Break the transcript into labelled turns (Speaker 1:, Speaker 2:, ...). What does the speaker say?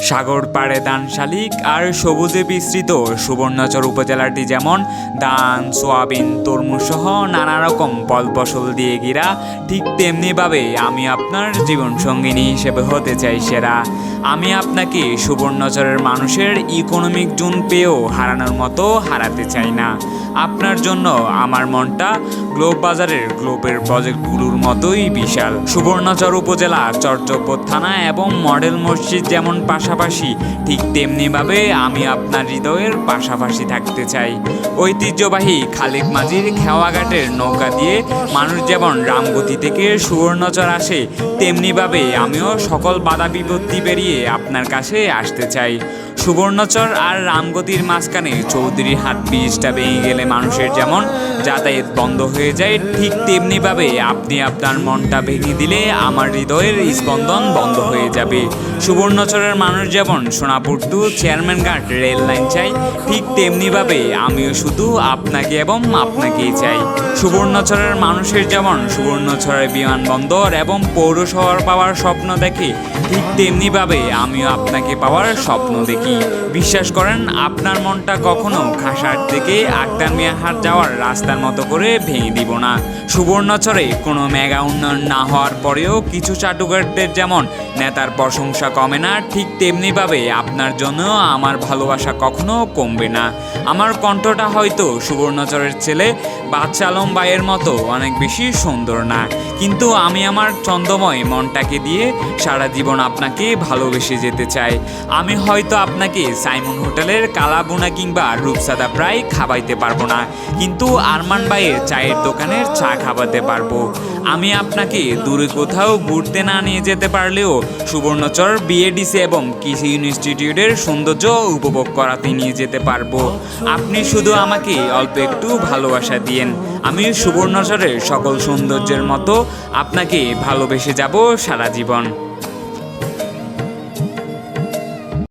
Speaker 1: সাগর পাড়ে ধান শালিক আর সবুজে বিস্তৃত সুবর্ণচর উপজেলাটি যেমন ধান, সোয়াবিন, তরমুজ সহ নানা রকম ফল ফসল দিয়ে ঘেরা, ঠিক তেমনিভাবে আমি আপনার জীবনসঙ্গিনী হিসেবে হতে চাই সেরা। আমি আপনাকে সুবর্ণচরের মানুষের ইকোনমিক জোন পেয়েও হারানোর মতো হারাতে চাই না। আপনার জন্য আমার মনটা গ্লোব বাজারের গ্লোবের প্রজেক্টগুলোর মতোই বিশাল। সুবর্ণচর উপজেলা চরচৌপর থানা এবং মডেল মসজিদ যেমন পাশাপাশি, ঠিক তেমনিভাবে আমি আপনার হৃদয়ের পাশাপাশি থাকতে চাই। ঐতিহ্যবাহী খালিক মাঝির খেওয়াঘাটের নৌকা দিয়ে মানুষ যেমন রামগতি থেকে সুবর্ণচর আসে, তেমনিভাবে আমিও সকল বাধা বিপত্তি পেরিয়ে আপনার কাছে আসতে চাই। সুবর্ণচর আর রামগতির মাঝখানে চৌধুরী হাট ব্রিজটা ভেঙে গেলে মানুষের যেমন যাতায়াত বন্ধ হয়ে যায়, ঠিক তেমনিভাবে আপনি আপনার মনটা ভেঙে দিলে আমার হৃদয়ের স্পন্দন বন্ধ হয়ে যাবে। সুবর্ণচরের মানুষ যেমন সোনাপুর টু চেয়ারম্যান ঘাট রেল লাইন চাই, ঠিক তেমনিভাবে আমিও শুধু আপনাকে এবং আপনাকেই চাই। সুবর্ণচরের মানুষের যেমন সুবর্ণচরের বিমানবন্দর এবং পৌরশহর পাওয়ার স্বপ্ন দেখে, ঠিক তেমনিভাবে আমিও আপনাকে পাওয়ার স্বপ্ন দেখি। বিশ্বাস করেন, আপনার মনটা কখনো খাসার থেকে আক্তার মিয়া হাট যাওয়ার রাস্তার মতো করে ভেঙে দিব না। সুবর্ণচরে কোনো মেগা উন্নয়ন না হওয়ার পরেও কিছু চাটুকারদের যেমন নেতার প্রশংসা কমে না, ঠিক তেমনিভাবে আপনার জন্য আমার ভালোবাসা কখনো কমবে না। আমার কণ্ঠটা হয়তো সুবর্ণচরের ছেলে বাদশা আলম ভাইয়ের মতো অনেক বেশি সুন্দর না, কিন্তু আমি আমার ছন্দময় মনটাকে দিয়ে সারা জীবন আপনাকে ভালোবেসে যেতে চাই। আমি হয়তো আপনাকে সাইমন হোটেলের কালাবোনা কিংবা রূপসাদা প্রায় খাওয়াইতে পারবো না, কিন্তু আরমান ভাইয়ের চায়ের দোকানের চা খাওয়াতে পারবো। আমি আপনাকে দূরে কোথাও ঘুরতে না নিয়ে যেতে পারলেও সুবর্ণচর বিএডিসি এবং কৃষি ইনস্টিটিউটের সৌন্দর্য উপভোগ করাতে নিয়ে যেতে পারবো। আপনি শুধু আমাকে অল্প একটু ভালোবাসা দিয়েন, আমি সুবর্ণচরের সকল সৌন্দর্যের মতো আপনাকে ভালোবেসে যাব সারা জীবন।